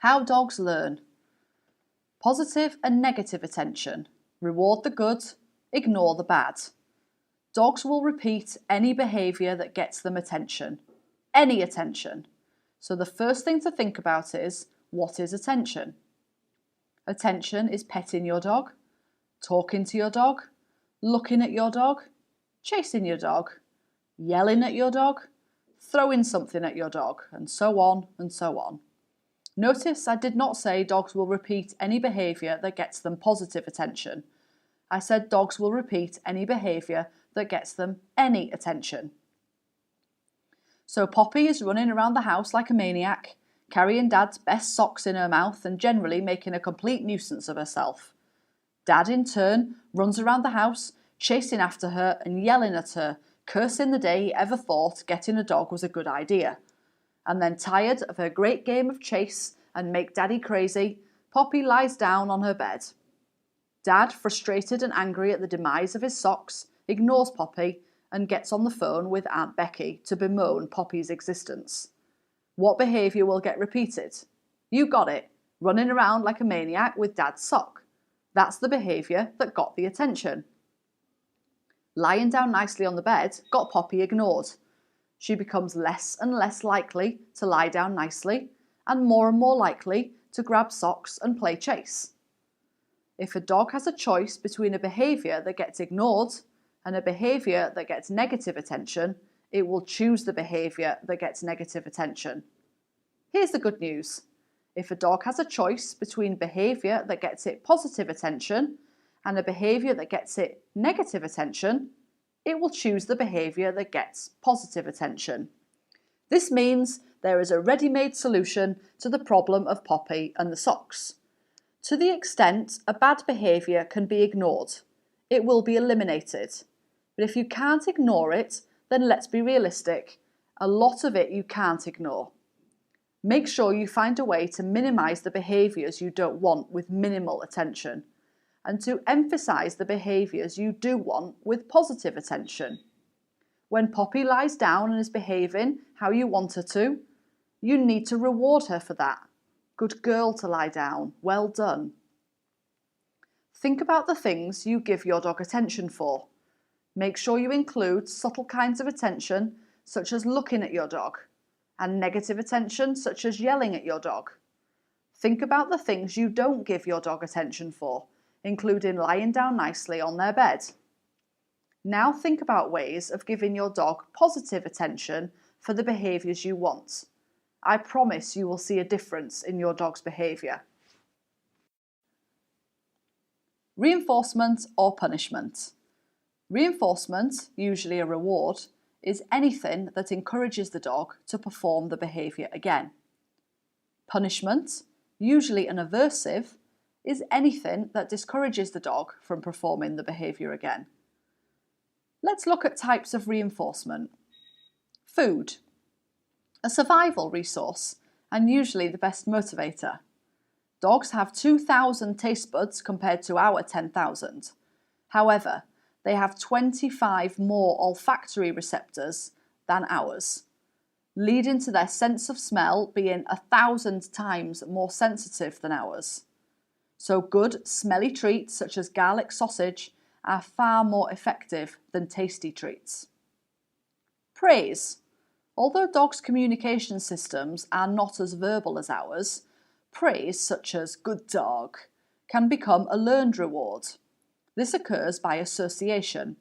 How dogs learn. Positive and negative attention. Reward the good, ignore the bad. Dogs will repeat any behaviour that gets them attention. Any attention. So the first thing to think about is, what is attention? Attention is petting your dog, talking to your dog, looking at your dog, chasing your dog, yelling at your dog, throwing something at your dog, and so on and so on. Notice I did not say dogs will repeat any behaviour that gets them positive attention. I said dogs will repeat any behaviour that gets them any attention. So Poppy is running around the house like a maniac, carrying Dad's best socks in her mouth and generally making a complete nuisance of herself. Dad, in turn, runs around the house, chasing after her and yelling at her, cursing the day he ever thought getting a dog was a good idea. And then, tired of her great game of chase and make Daddy crazy, Poppy lies down on her bed. Dad, frustrated and angry at the demise of his socks, ignores Poppy and gets on the phone with Aunt Becky to bemoan Poppy's existence. What behaviour will get repeated? You got it, running around like a maniac with Dad's sock. That's the behaviour that got the attention. Lying down nicely on the bed got Poppy ignored. She becomes less and less likely to lie down nicely and more likely to grab socks and play chase. If a dog has a choice between a behaviour that gets ignored and a behaviour that gets negative attention, it will choose the behaviour that gets negative attention. Here's the good news. If a dog has a choice between behaviour that gets it positive attention and a behaviour that gets it negative attention, it will choose the behaviour that gets positive attention. This means there is a ready-made solution to the problem of Poppy and the socks. To the extent a bad behaviour can be ignored, it will be eliminated. But if you can't ignore it, then let's be realistic. A lot of it you can't ignore. Make sure you find a way to minimise the behaviours you don't want with minimal attention, and to emphasise the behaviours you do want with positive attention. When Poppy lies down and is behaving how you want her to, you need to reward her for that. Good girl to lie down, well done. Think about the things you give your dog attention for. Make sure you include subtle kinds of attention, such as looking at your dog, and negative attention, such as yelling at your dog. Think about the things you don't give your dog attention for, including lying down nicely on their bed. Now think about ways of giving your dog positive attention for the behaviours you want. I promise you will see a difference in your dog's behaviour. Reinforcement or punishment. Reinforcement, usually a reward, is anything that encourages the dog to perform the behaviour again. Punishment, usually an aversive, is anything that discourages the dog from performing the behaviour again. Let's look at types of reinforcement. Food, a survival resource and usually the best motivator. Dogs have 2,000 taste buds compared to our 10,000. However, they have 25 more olfactory receptors than ours, leading to their sense of smell being 1,000 times more sensitive than ours. So good, smelly treats such as garlic sausage are far more effective than tasty treats. Praise. Although dogs' communication systems are not as verbal as ours, praise such as good dog can become a learned reward. This occurs by association.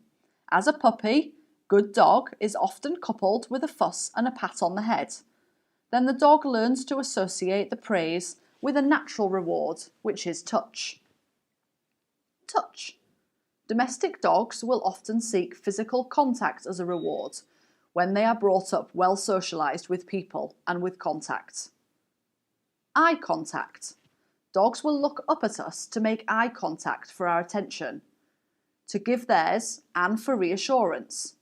As a puppy, good dog is often coupled with a fuss and a pat on the head. Then the dog learns to associate the praise with a natural reward, which is touch. Touch. Domestic dogs will often seek physical contact as a reward when they are brought up well socialised with people and with contact. Eye contact. Dogs will look up at us to make eye contact for our attention, to give theirs and for reassurance.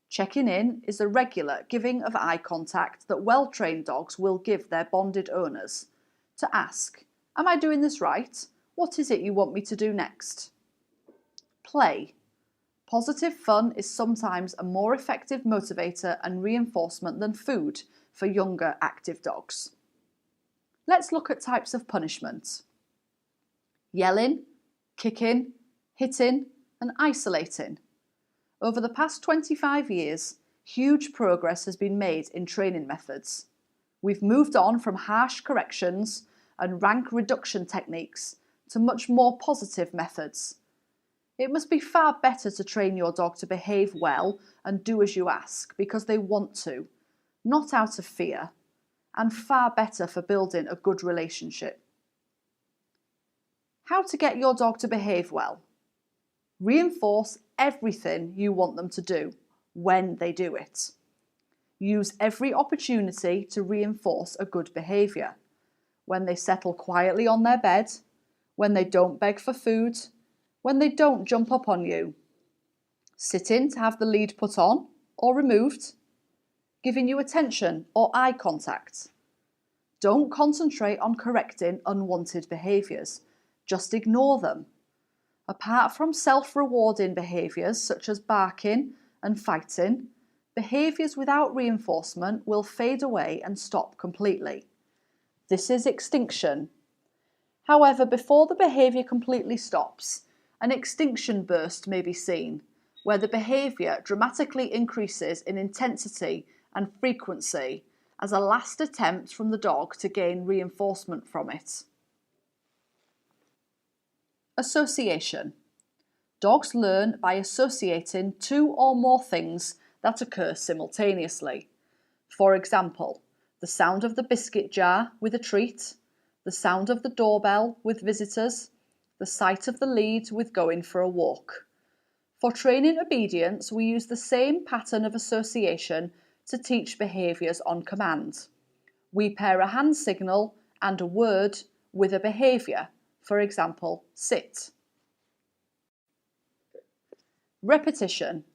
Checking in is the regular giving of eye contact that well-trained dogs will give their bonded owners, to ask, am I doing this right? What is it you want me to do next? Play. Positive fun is sometimes a more effective motivator and reinforcement than food for younger active dogs. Let's look at types of punishment. Yelling, kicking, hitting, and isolating. Over the past 25 years, huge progress has been made in training methods. We've moved on from harsh corrections and rank reduction techniques to much more positive methods. It must be far better to train your dog to behave well and do as you ask because they want to, not out of fear, and far better for building a good relationship. How to get your dog to behave well. Reinforce everything you want them to do when they do it. Use every opportunity to reinforce a good behaviour. When they settle quietly on their bed, when they don't beg for food, when they don't jump up on you. Sitting to have the lead put on or removed. Giving you attention or eye contact. Don't concentrate on correcting unwanted behaviours. Just ignore them. Apart from self-rewarding behaviours such as barking and fighting, behaviours without reinforcement will fade away and stop completely. This is extinction. However, before the behaviour completely stops, an extinction burst may be seen, where the behaviour dramatically increases in intensity and frequency as a last attempt from the dog to gain reinforcement from it. Association. Dogs learn by associating two or more things that occur simultaneously. For example, the sound of the biscuit jar with a treat, the sound of the doorbell with visitors, the sight of the lead with going for a walk. For training obedience, we use the same pattern of association to teach behaviours on command. We pair a hand signal and a word with a behaviour, for example, sit. Repetition.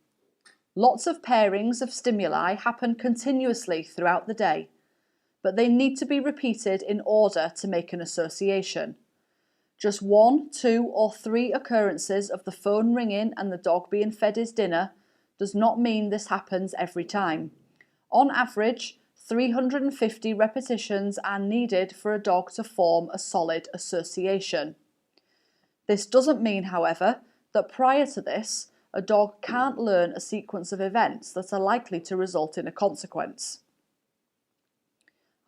Lots of pairings of stimuli happen continuously throughout the day, but they need to be repeated in order to make an association. Just 1, 2, or 3 occurrences of the phone ringing and the dog being fed his dinner does not mean this happens every time. On average, 350 repetitions are needed for a dog to form a solid association. This doesn't mean, however, that prior to this, a dog can't learn a sequence of events that are likely to result in a consequence.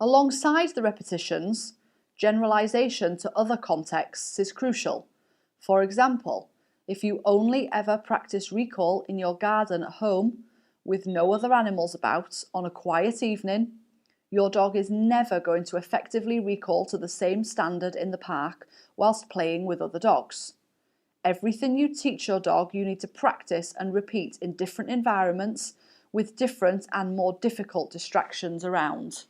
Alongside the repetitions, generalization to other contexts is crucial. For example, if you only ever practice recall in your garden at home, with no other animals about, on a quiet evening, your dog is never going to effectively recall to the same standard in the park whilst playing with other dogs. Everything you teach your dog you need to practice and repeat in different environments with different and more difficult distractions around.